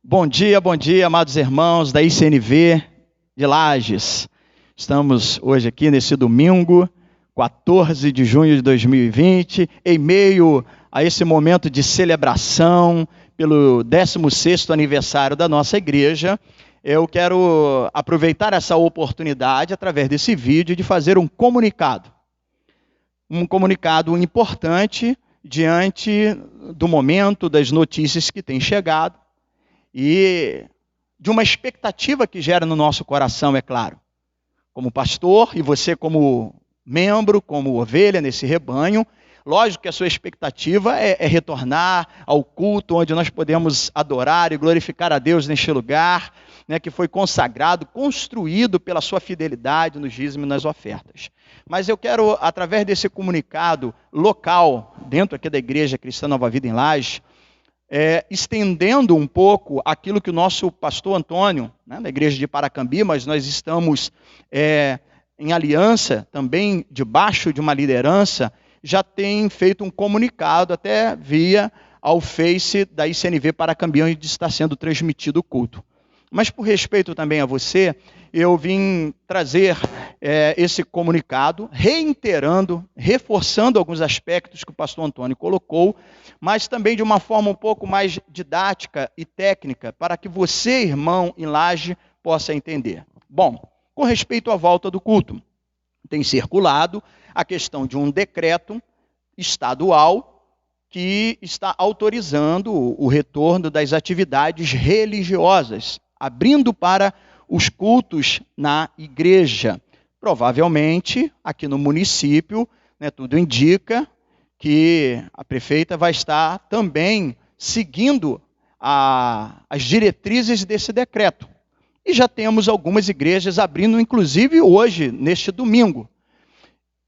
Bom dia, amados irmãos da ICNV de Lages. Estamos hoje aqui nesse domingo, 14 de junho de 2020, em meio a esse momento de celebração pelo 16º aniversário da nossa igreja. Eu quero aproveitar essa oportunidade, através desse vídeo, de fazer um comunicado importante diante do momento, das notícias que têm chegado, e de uma expectativa que gera no nosso coração, é claro. Como pastor, e você como membro, como ovelha nesse rebanho, lógico que a sua expectativa é retornar ao culto onde nós podemos adorar e glorificar a Deus neste lugar, né, que foi consagrado, construído pela sua fidelidade nos dízimos e nas ofertas. Mas eu quero, através desse comunicado local, dentro aqui da Igreja Cristã Nova Vida em Lages, estendendo um pouco aquilo que o nosso pastor Antônio, né, da igreja de Paracambi, mas nós estamos em aliança também, debaixo de uma liderança, já tem feito um comunicado até via ao Face da ICNV Paracambi, onde está sendo transmitido o culto. Mas por respeito também a você, eu vim trazer esse comunicado, reiterando, reforçando alguns aspectos que o pastor Antônio colocou, mas também de uma forma um pouco mais didática e técnica, para que você, irmão em Laje, possa entender. Bom, com respeito à volta do culto, tem circulado a questão de um decreto estadual que está autorizando o retorno das atividades religiosas, abrindo para os cultos na igreja. Provavelmente, aqui no município, né, tudo indica que a prefeita vai estar também seguindo as diretrizes desse decreto. E já temos algumas igrejas abrindo, inclusive hoje, neste domingo.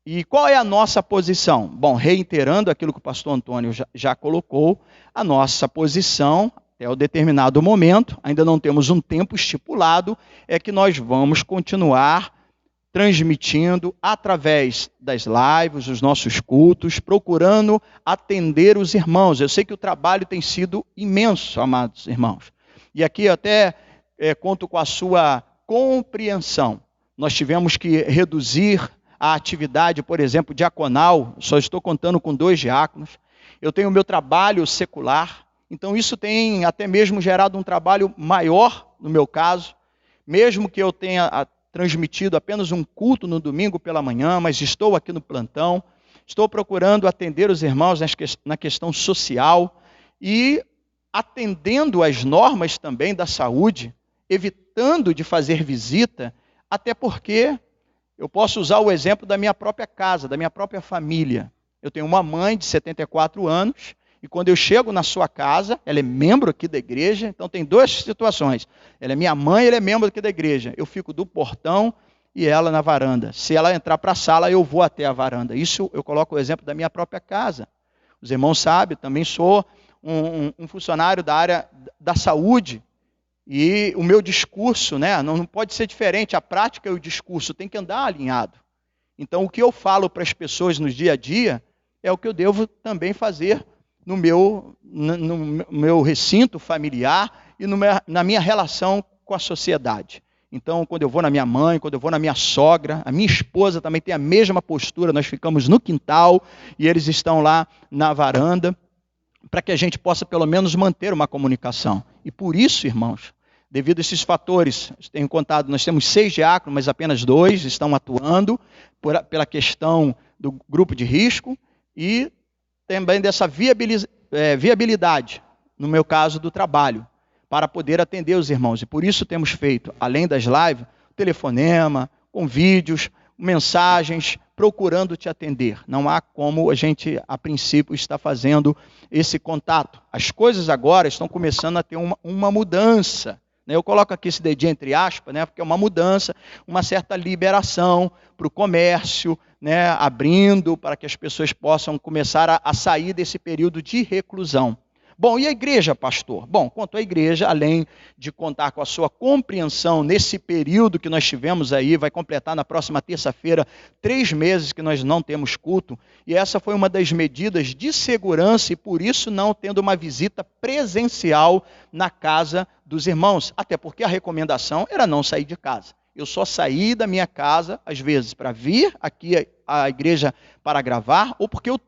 E qual é a nossa posição? Bom, reiterando aquilo que o pastor Antônio já colocou, a nossa posição, até o determinado momento, ainda não temos um tempo estipulado, é que nós vamos continuar transmitindo através das lives, os nossos cultos, procurando atender os irmãos. Eu sei que o trabalho tem sido imenso, amados irmãos. E aqui até conto com a sua compreensão. Nós tivemos que reduzir a atividade, por exemplo, diaconal. Só estou contando com 2 diáconos. Eu tenho o meu trabalho secular. Então isso tem até mesmo gerado um trabalho maior, no meu caso, mesmo que eu tenha transmitido apenas um culto no domingo pela manhã, mas estou aqui no plantão, estou procurando atender os irmãos na questão social e atendendo às normas também da saúde, evitando de fazer visita, até porque eu posso usar o exemplo da minha própria casa, da minha própria família. Eu tenho uma mãe de 74 anos, e quando eu chego na sua casa, ela é membro aqui da igreja, então tem 2 situações. Ela é minha mãe, ela é membro aqui da igreja. Eu fico do portão e ela na varanda. Se ela entrar para a sala, eu vou até a varanda. Isso eu coloco o exemplo da minha própria casa. Os irmãos sabem, também sou um funcionário da área da saúde. E o meu discurso, né, não pode ser diferente. A prática e o discurso tem que andar alinhado. Então, o que eu falo para as pessoas no dia a dia é o que eu devo também fazer no meu recinto familiar e na minha relação com a sociedade. Então, quando eu vou na minha mãe, quando eu vou na minha sogra, a minha esposa também tem a mesma postura, nós ficamos no quintal e eles estão lá na varanda, para que a gente possa pelo menos manter uma comunicação. E por isso, irmãos, devido a esses fatores, tenho contado, nós temos 6 diáconos, mas apenas 2 estão atuando pela questão do grupo de risco e também dessa viabilidade, no meu caso, do trabalho, para poder atender os irmãos. E por isso temos feito, além das lives, telefonema, com vídeos, mensagens, procurando te atender. Não há como a gente, a princípio, está fazendo esse contato. As coisas agora estão começando a ter uma mudança. Eu coloco aqui esse dedinho entre aspas, né, porque é uma mudança, uma certa liberação para o comércio, né, abrindo para que as pessoas possam começar a sair desse período de reclusão. Bom, e a igreja, pastor? Bom, quanto à igreja, além de contar com a sua compreensão nesse período que nós tivemos aí, vai completar na próxima terça-feira 3 meses que nós não temos culto, e essa foi uma das medidas de segurança e por isso não tendo uma visita presencial na casa dos irmãos, até porque a recomendação era não sair de casa. Eu só saí da minha casa, às vezes, para vir aqui à igreja para gravar, ou porque eu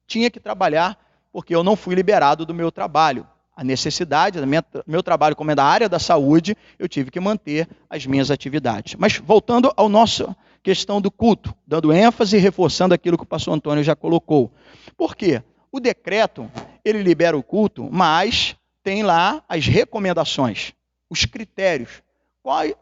tinha que trabalhar, porque eu não fui liberado do meu trabalho. A necessidade, meu trabalho como é da área da saúde, eu tive que manter as minhas atividades. Mas voltando à nossa questão do culto, dando ênfase e reforçando aquilo que o pastor Antônio já colocou. Por quê? O decreto, ele libera o culto, mas tem lá as recomendações, os critérios.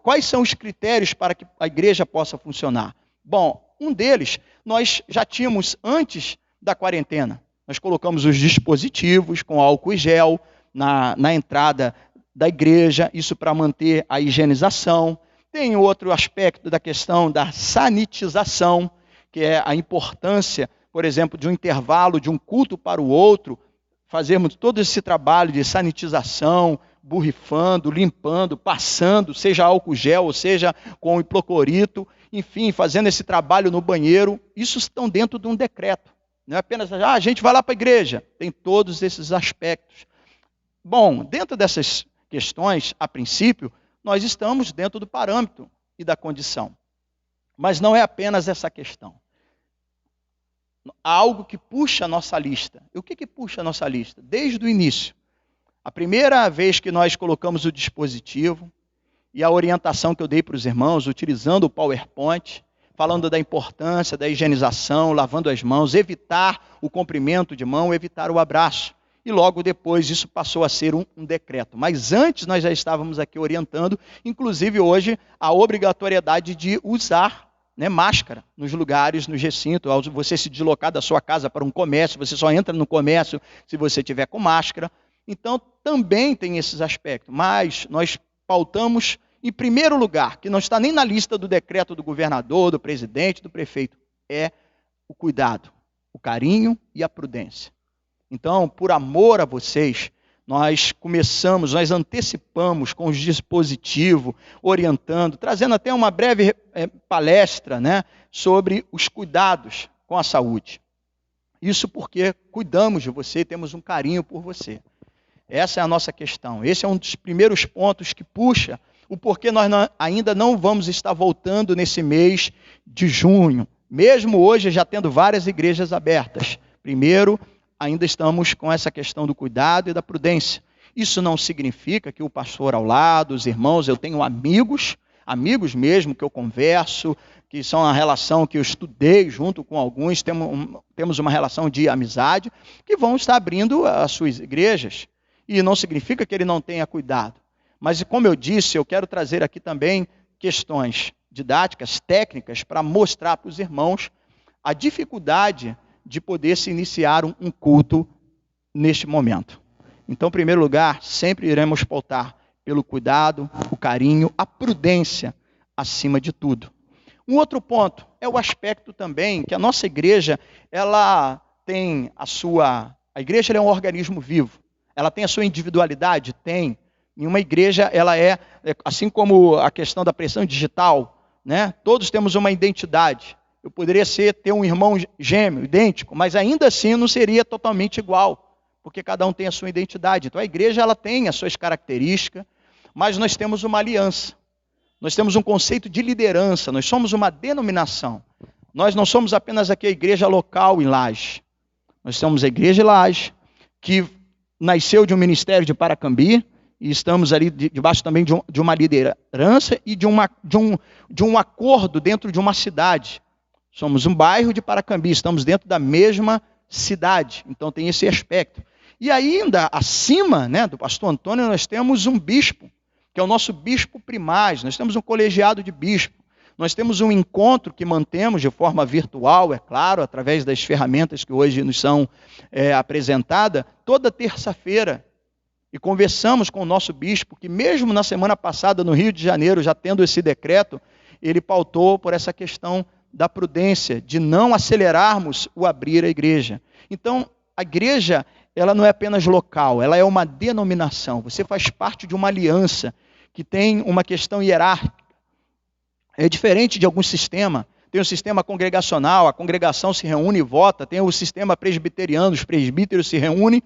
Quais são os critérios para que a igreja possa funcionar? Bom, um deles nós já tínhamos antes da quarentena. Nós colocamos os dispositivos com álcool e gel na entrada da igreja, isso para manter a higienização. Tem outro aspecto da questão da sanitização, que é a importância, por exemplo, de um intervalo de um culto para o outro, fazermos todo esse trabalho de sanitização, borrifando, limpando, passando, seja álcool gel, ou seja com hipoclorito, enfim, fazendo esse trabalho no banheiro. Isso estão dentro de um decreto. Não é apenas, a gente vai lá para a igreja. Tem todos esses aspectos. Bom, dentro dessas questões, a princípio, nós estamos dentro do parâmetro e da condição. Mas não é apenas essa questão. Há algo que puxa a nossa lista. E o que puxa a nossa lista? Desde o início. A primeira vez que nós colocamos o dispositivo e a orientação que eu dei para os irmãos, utilizando o PowerPoint, falando da importância da higienização, lavando as mãos, evitar o comprimento de mão, evitar o abraço. E logo depois isso passou a ser um decreto. Mas antes nós já estávamos aqui orientando, inclusive hoje, a obrigatoriedade de usar máscara nos lugares, no recinto. Ao você se deslocar da sua casa para um comércio, você só entra no comércio se você tiver com máscara. Então também tem esses aspectos. Mas nós pautamos em primeiro lugar, que não está nem na lista do decreto do governador, do presidente, do prefeito, é o cuidado, o carinho e a prudência. Então, por amor a vocês, nós antecipamos com os dispositivos, orientando, trazendo até uma breve palestra sobre os cuidados com a saúde. Isso porque cuidamos de você e temos um carinho por você. Essa é a nossa questão. Esse é um dos primeiros pontos que puxa o porquê nós ainda não vamos estar voltando nesse mês de junho. Mesmo hoje já tendo várias igrejas abertas. Primeiro, ainda estamos com essa questão do cuidado e da prudência. Isso não significa que o pastor ao lado, os irmãos, eu tenho amigos mesmo que eu converso, que são a relação que eu estudei junto com alguns, temos uma relação de amizade, que vão estar abrindo as suas igrejas. E não significa que ele não tenha cuidado. Mas, como eu disse, eu quero trazer aqui também questões didáticas, técnicas, para mostrar para os irmãos a dificuldade de poder se iniciar um culto neste momento. Então, em primeiro lugar, sempre iremos pautar pelo cuidado, o carinho, a prudência acima de tudo. Um outro ponto é o aspecto também que a nossa igreja, ela tem a igreja é um organismo vivo. Ela tem a sua individualidade? Tem. Em uma igreja, ela assim como a questão da pressão digital, todos temos uma identidade. Eu poderia ter um irmão gêmeo, idêntico, mas ainda assim não seria totalmente igual, porque cada um tem a sua identidade. Então a igreja ela tem as suas características, mas nós temos uma aliança. Nós temos um conceito de liderança, nós somos uma denominação. Nós não somos apenas aqui a igreja local em Laje. Nós somos a igreja em Laje, que nasceu de um ministério de Paracambi, e estamos ali debaixo também de uma liderança e de um acordo dentro de uma cidade. Somos um bairro de Paracambi, estamos dentro da mesma cidade, então tem esse aspecto. E ainda acima do pastor Antônio, nós temos um bispo, que é o nosso bispo primaz, nós temos um colegiado de bispo, nós temos um encontro que mantemos de forma virtual, é claro, através das ferramentas que hoje nos são apresentadas, toda terça-feira. E conversamos com o nosso bispo, que mesmo na semana passada, no Rio de Janeiro, já tendo esse decreto, ele pautou por essa questão da prudência, de não acelerarmos o abrir a igreja. Então, a igreja, ela não é apenas local, ela é uma denominação. Você faz parte de uma aliança que tem uma questão hierárquica. É diferente de algum sistema. Tem o sistema congregacional, a congregação se reúne e vota. Tem o sistema presbiteriano, os presbíteros se reúnem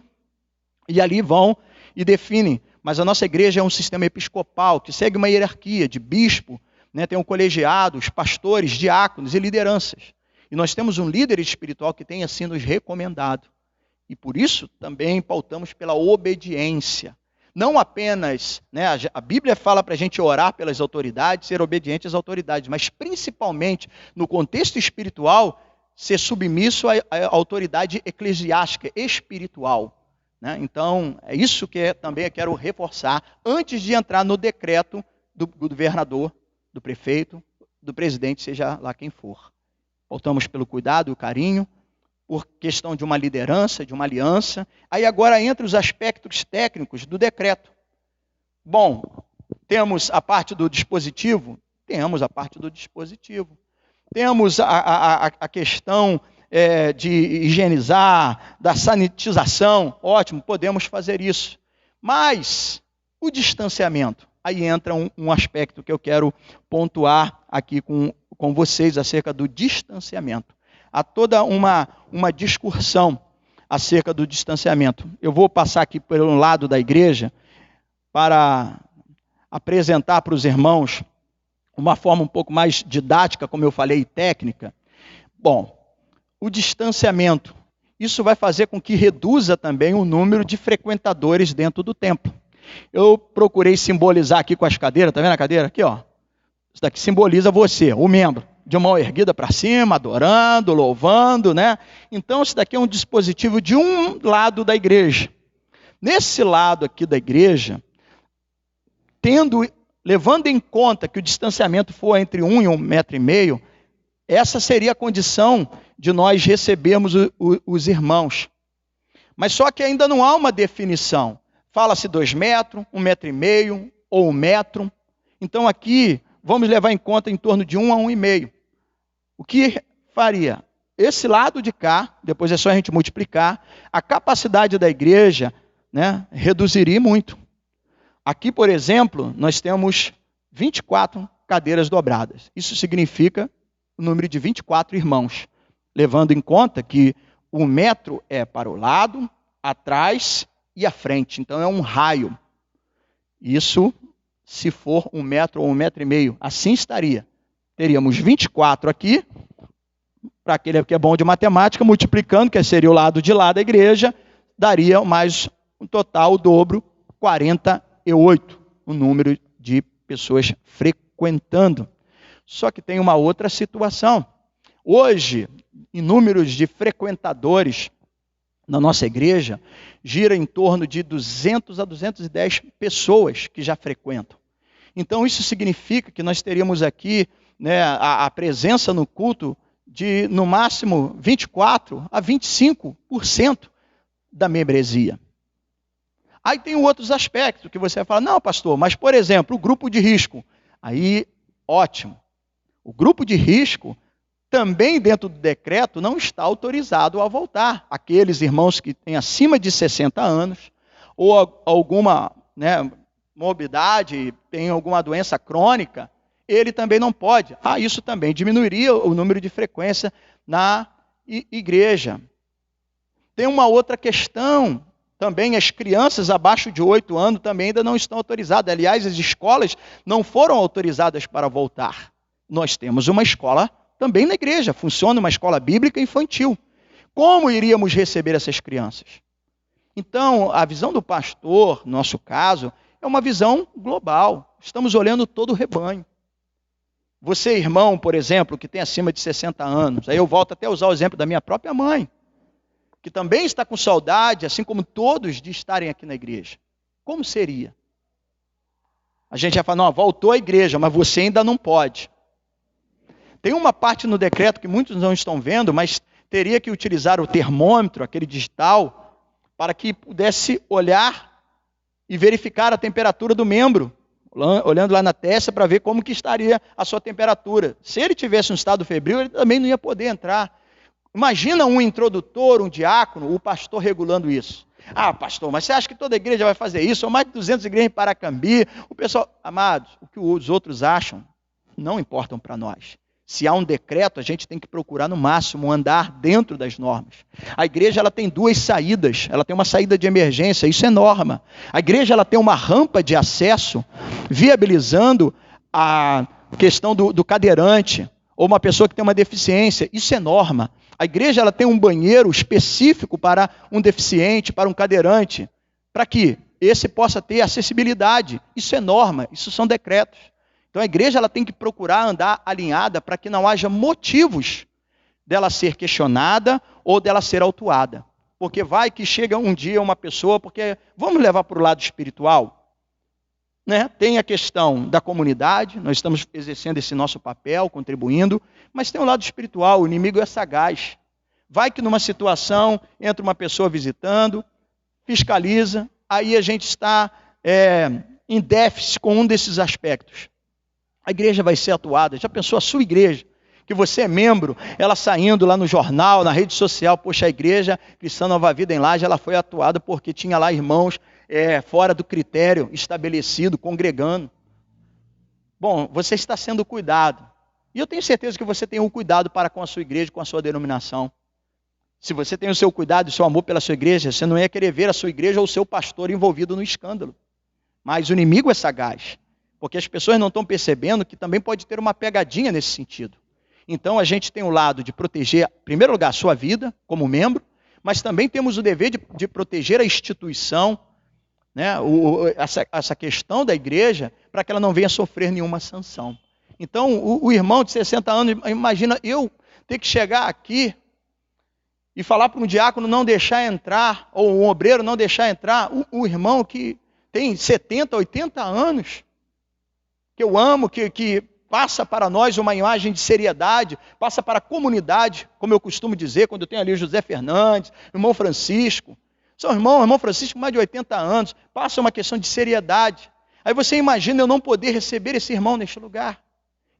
e ali vão e definem. Mas a nossa igreja é um sistema episcopal que segue uma hierarquia de bispo, né? Tem um colegiado, os pastores, diáconos e lideranças. E nós temos um líder espiritual que tem assim nos recomendado. E por isso também pautamos pela obediência. Não apenas, né, a Bíblia fala para a gente orar pelas autoridades, ser obediente às autoridades, mas principalmente no contexto espiritual, ser submisso à autoridade eclesiástica, espiritual. Né? Então, é isso que também eu quero reforçar, antes de entrar no decreto do governador, do prefeito, do presidente, seja lá quem for. Pautamos pelo cuidado e o carinho, por questão de uma liderança, de uma aliança. Aí agora entra os aspectos técnicos do decreto. Bom, temos a parte do dispositivo? Temos a parte do dispositivo. Temos a questão de higienizar, da sanitização, ótimo, podemos fazer isso. Mas o distanciamento, aí entra um aspecto que eu quero pontuar aqui com vocês acerca do distanciamento. Há toda uma discussão acerca do distanciamento. Eu vou passar aqui pelo lado da igreja para apresentar para os irmãos uma forma um pouco mais didática, como eu falei, e técnica. Bom, o distanciamento, isso vai fazer com que reduza também o número de frequentadores dentro do templo. Eu procurei simbolizar aqui com as cadeiras, tá vendo a cadeira aqui, ó? Isso daqui simboliza você, o membro. De mão erguida para cima, adorando, louvando, né? Então, isso daqui é um dispositivo de um lado da igreja. Nesse lado aqui da igreja, levando em conta que o distanciamento for entre 1 e 1,5 metros, essa seria a condição de nós recebermos os irmãos. Mas só que ainda não há uma definição. Fala-se 2 metros, 1,5 metros ou 1 metro. Então aqui vamos levar em conta em torno de 1 a 1,5. O que faria? Esse lado de cá, depois é só a gente multiplicar, a capacidade da igreja, né, reduziria muito. Aqui, por exemplo, nós temos 24 cadeiras dobradas. Isso significa o número de 24 irmãos, levando em conta que 1 metro é para o lado, atrás e à frente. Então é um raio. Isso, se for 1 metro ou 1,5 metros, assim estaria. Teríamos 24 aqui, para aquele que é bom de matemática, multiplicando, que seria o lado de lá da igreja, daria mais um total, o dobro, 48, o número de pessoas frequentando. Só que tem uma outra situação. Hoje, em números de frequentadores na nossa igreja, gira em torno de 200 a 210 pessoas que já frequentam. Então, isso significa que nós teríamos aqui, né, a presença no culto de, no máximo, 24% a 25% da membresia. Aí tem outros aspectos que você vai falar, não, pastor, mas, por exemplo, o grupo de risco. Aí, ótimo. O grupo de risco, também dentro do decreto, não está autorizado a voltar. Aqueles irmãos que têm acima de 60 anos, ou alguma, né, morbidade, tem alguma doença crônica, ele também não pode. Isso também diminuiria o número de frequência na igreja. Tem uma outra questão, também as crianças abaixo de 8 anos também ainda não estão autorizadas. Aliás, as escolas não foram autorizadas para voltar. Nós temos uma escola também na igreja, funciona uma escola bíblica infantil. Como iríamos receber essas crianças? Então, a visão do pastor, no nosso caso, é uma visão global. Estamos olhando todo o rebanho. Você, irmão, por exemplo, que tem acima de 60 anos, aí eu volto até a usar o exemplo da minha própria mãe, que também está com saudade, assim como todos, de estarem aqui na igreja. Como seria? A gente já fala, não, voltou à igreja, mas você ainda não pode. Tem uma parte no decreto que muitos não estão vendo, mas teria que utilizar o termômetro, aquele digital, para que pudesse olhar e verificar a temperatura do membro, olhando lá na testa para ver como que estaria a sua temperatura. Se ele tivesse um estado febril, ele também não ia poder entrar. Imagina um introdutor, um diácono, o pastor regulando isso. Ah, pastor, mas você acha que toda igreja vai fazer isso? São mais de 200 igrejas em Paracambi. O pessoal, amados, o que os outros acham não importam para nós. Se há um decreto, a gente tem que procurar no máximo andar dentro das normas. A igreja ela tem duas saídas, ela tem uma saída de emergência, isso é norma. A igreja ela tem uma rampa de acesso, viabilizando a questão do cadeirante, ou uma pessoa que tem uma deficiência, isso é norma. A igreja ela tem um banheiro específico para um deficiente, para um cadeirante, para que esse possa ter acessibilidade, isso é norma, isso são decretos. Então a igreja ela tem que procurar andar alinhada para que não haja motivos dela ser questionada ou dela ser autuada. Porque vai que chega um dia uma pessoa, porque vamos levar para o lado espiritual, né? Tem a questão da comunidade, nós estamos exercendo esse nosso papel, contribuindo, mas tem o lado espiritual, o inimigo é sagaz. Vai que numa situação entra uma pessoa visitando, fiscaliza, aí a gente está em déficit com um desses aspectos. A igreja vai ser atuada. Já pensou a sua igreja, que você é membro, ela saindo lá no jornal, na rede social, poxa, a igreja Cristã Nova Vida em Laje, ela foi atuada porque tinha lá irmãos fora do critério estabelecido, congregando. Bom, você está sendo cuidado. E eu tenho certeza que você tem um cuidado para com a sua igreja, com a sua denominação. Se você tem o seu cuidado e o seu amor pela sua igreja, você não ia querer ver a sua igreja ou o seu pastor envolvido no escândalo. Mas o inimigo é sagaz. Porque as pessoas não estão percebendo que também pode ter uma pegadinha nesse sentido. Então a gente tem o lado de proteger, em primeiro lugar, a sua vida como membro, mas também temos o dever de proteger a instituição, né, essa questão da igreja, para que ela não venha sofrer nenhuma sanção. Então o irmão de 60 anos, imagina eu ter que chegar aqui e falar para um diácono não deixar entrar, ou um obreiro não deixar entrar, o irmão que tem 70, 80 anos, que eu amo, que passa para nós uma imagem de seriedade, passa para a comunidade, como eu costumo dizer, quando eu tenho ali o José Fernandes, o irmão Francisco. São irmão Francisco, mais de 80 anos, passa uma questão de seriedade. Aí você imagina eu não poder receber esse irmão neste lugar.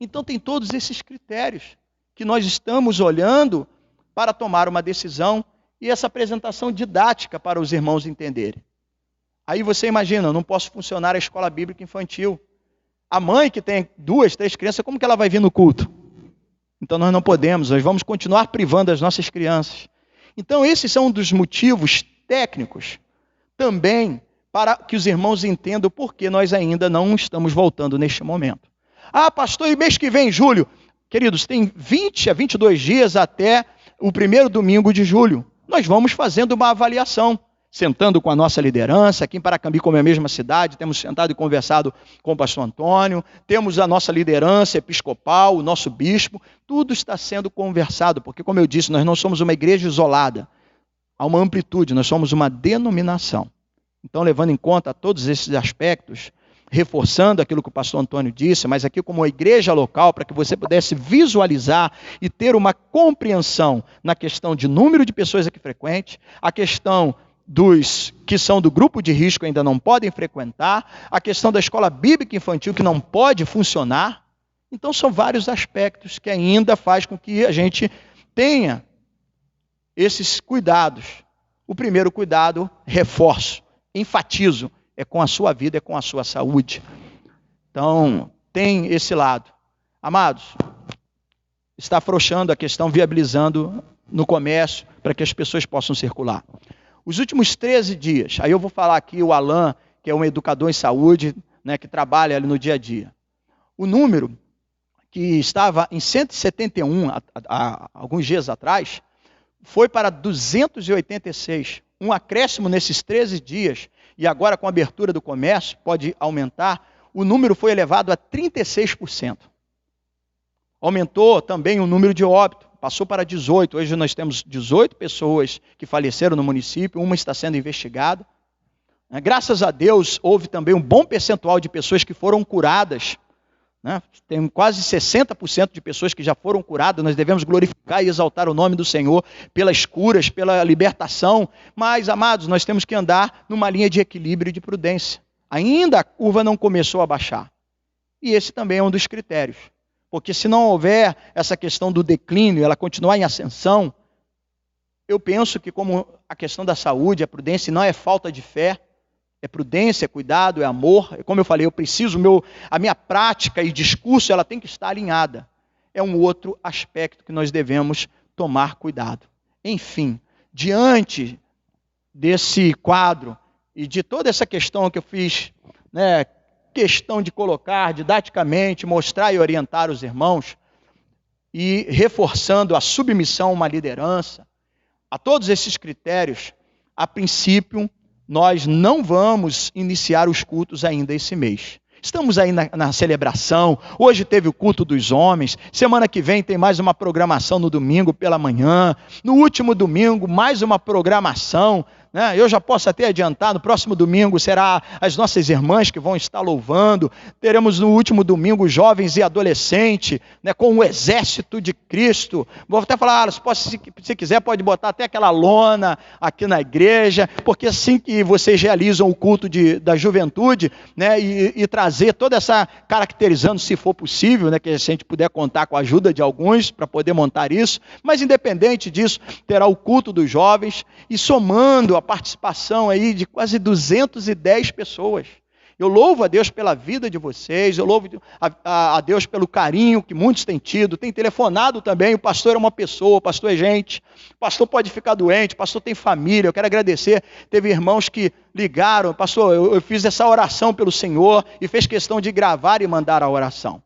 Então tem todos esses critérios que nós estamos olhando para tomar uma decisão e essa apresentação didática para os irmãos entenderem. Aí você imagina, eu não posso funcionar a escola bíblica infantil. A mãe que tem 2, 3 crianças, como que ela vai vir no culto? Então nós não podemos, nós vamos continuar privando as nossas crianças. Então esses são um dos motivos técnicos também para que os irmãos entendam por que nós ainda não estamos voltando neste momento. Ah, pastor, e mês que vem, julho? Queridos, tem 20 a 22 dias até o primeiro domingo de julho. Nós vamos fazendo uma avaliação. Sentando com a nossa liderança, aqui em Paracambi, como é a mesma cidade, temos sentado e conversado com o pastor Antônio, temos a nossa liderança episcopal, o nosso bispo, tudo está sendo conversado, porque como eu disse, nós não somos uma igreja isolada, há uma amplitude, nós somos uma denominação. Então, levando em conta todos esses aspectos, reforçando aquilo que o pastor Antônio disse, mas aqui como uma igreja local, para que você pudesse visualizar e ter uma compreensão na questão de número de pessoas aqui frequentes, a questão dos que são do grupo de risco ainda não podem frequentar, a questão da escola bíblica infantil que não pode funcionar. Então são vários aspectos que ainda faz com que a gente tenha esses cuidados. O primeiro cuidado, reforço, enfatizo, é com a sua vida, é com a sua saúde. Então tem esse lado. Amados, está afrouxando a questão, viabilizando no comércio para que as pessoas possam circular. Os últimos 13 dias, aí eu vou falar aqui o Alan, que é um educador em saúde, né, que trabalha ali no dia a dia. O número que estava em 171 há alguns dias atrás, foi para 286. Um acréscimo nesses 13 dias, e agora com a abertura do comércio, pode aumentar, o número foi elevado a 36%. Aumentou também o número de óbito. Passou para 18, hoje nós temos 18 pessoas que faleceram no município, uma está sendo investigada. Graças a Deus, houve também um bom percentual de pessoas que foram curadas. Tem quase 60% de pessoas que já foram curadas, nós devemos glorificar e exaltar o nome do Senhor pelas curas, pela libertação. Mas, amados, nós temos que andar numa linha de equilíbrio e de prudência. Ainda a curva não começou a baixar. E esse também é um dos critérios. Porque se não houver essa questão do declínio, ela continuar em ascensão, eu penso que como a questão da saúde, a prudência não é falta de fé, é prudência, é cuidado, é amor. Como eu falei, eu preciso, a minha prática e discurso, ela tem que estar alinhada. É um outro aspecto que nós devemos tomar cuidado. Enfim, diante desse quadro e de toda essa questão que eu fiz, questão de colocar didaticamente, mostrar e orientar os irmãos, e reforçando a submissão a uma liderança, a todos esses critérios, a princípio, nós não vamos iniciar os cultos ainda esse mês. Estamos aí na celebração, hoje teve o culto dos homens, semana que vem tem mais uma programação no domingo pela manhã, no último domingo mais uma programação, né? Eu já posso até adiantar, no próximo domingo será as nossas irmãs que vão estar louvando, teremos no último domingo jovens e adolescentes, né, com o exército de Cristo. Vou até falar, se quiser pode botar até aquela lona aqui na igreja, porque assim que vocês realizam o culto da juventude, né, e trazer toda essa, caracterizando se for possível, né, que a gente puder contar com a ajuda de alguns para poder montar isso, mas independente disso, terá o culto dos jovens e somando a participação aí de quase 210 pessoas. Eu louvo a Deus pela vida de vocês, eu louvo a Deus pelo carinho que muitos têm tido, têm telefonado também, o pastor é uma pessoa, o pastor é gente, o pastor pode ficar doente, o pastor tem família, eu quero agradecer, teve irmãos que ligaram, pastor, eu fiz essa oração pelo Senhor e fez questão de gravar e mandar a oração.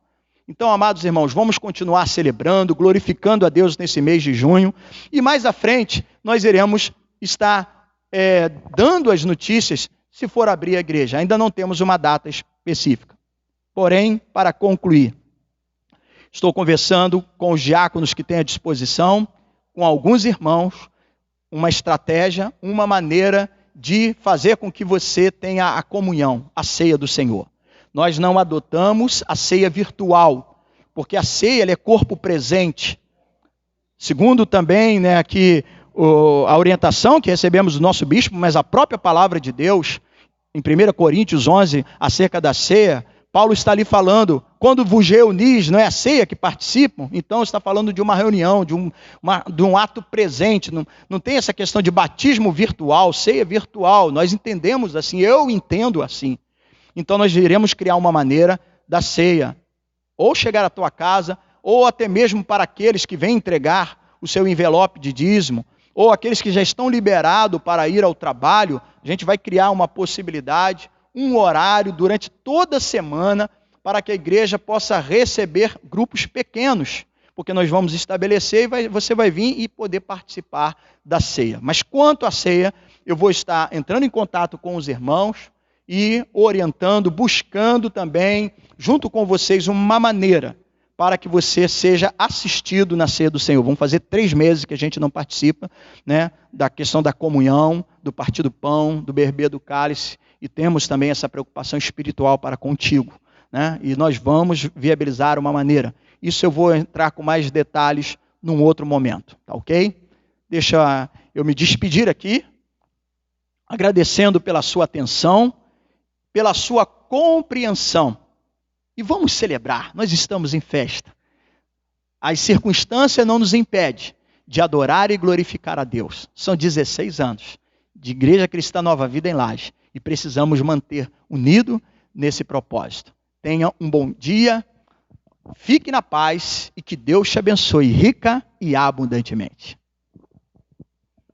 Então, amados irmãos, vamos continuar celebrando, glorificando a Deus nesse mês de junho, e mais à frente nós iremos estar dando as notícias se for abrir a igreja. Ainda não temos uma data específica. Porém, para concluir, estou conversando com os diáconos que têm à disposição, com alguns irmãos, uma estratégia, uma maneira de fazer com que você tenha a comunhão, a ceia do Senhor. Nós não adotamos a ceia virtual, porque a ceia ela é corpo presente. Segundo também, aqui a orientação que recebemos do nosso bispo, mas a própria palavra de Deus, em 1 Coríntios 11, acerca da ceia, Paulo está ali falando, quando vos reunis, não é a ceia que participam, então está falando de uma reunião, de um ato presente, não tem essa questão de batismo virtual, ceia virtual, nós entendemos assim, eu entendo assim. Então nós iremos criar uma maneira da ceia, ou chegar à tua casa, ou até mesmo para aqueles que vêm entregar o seu envelope de dízimo, ou aqueles que já estão liberados para ir ao trabalho, a gente vai criar uma possibilidade, um horário durante toda a semana para que a igreja possa receber grupos pequenos, porque nós vamos estabelecer e você vai vir e poder participar da ceia. Mas quanto à ceia, eu vou estar entrando em contato com os irmãos e orientando, buscando também, junto com vocês, uma maneira para que você seja assistido na ceia do Senhor. Vamos fazer 3 meses que a gente não participa, da questão da comunhão, do partir do pão, do beber do cálice, e temos também essa preocupação espiritual para contigo, e nós vamos viabilizar uma maneira. Isso eu vou entrar com mais detalhes num outro momento, tá ok? Deixa eu me despedir aqui, agradecendo pela sua atenção, pela sua compreensão. E vamos celebrar, nós estamos em festa. As circunstâncias não nos impedem de adorar e glorificar a Deus. São 16 anos de Igreja Cristã Nova Vida em Laje. E precisamos manter unido nesse propósito. Tenha um bom dia, fique na paz e que Deus te abençoe rica e abundantemente.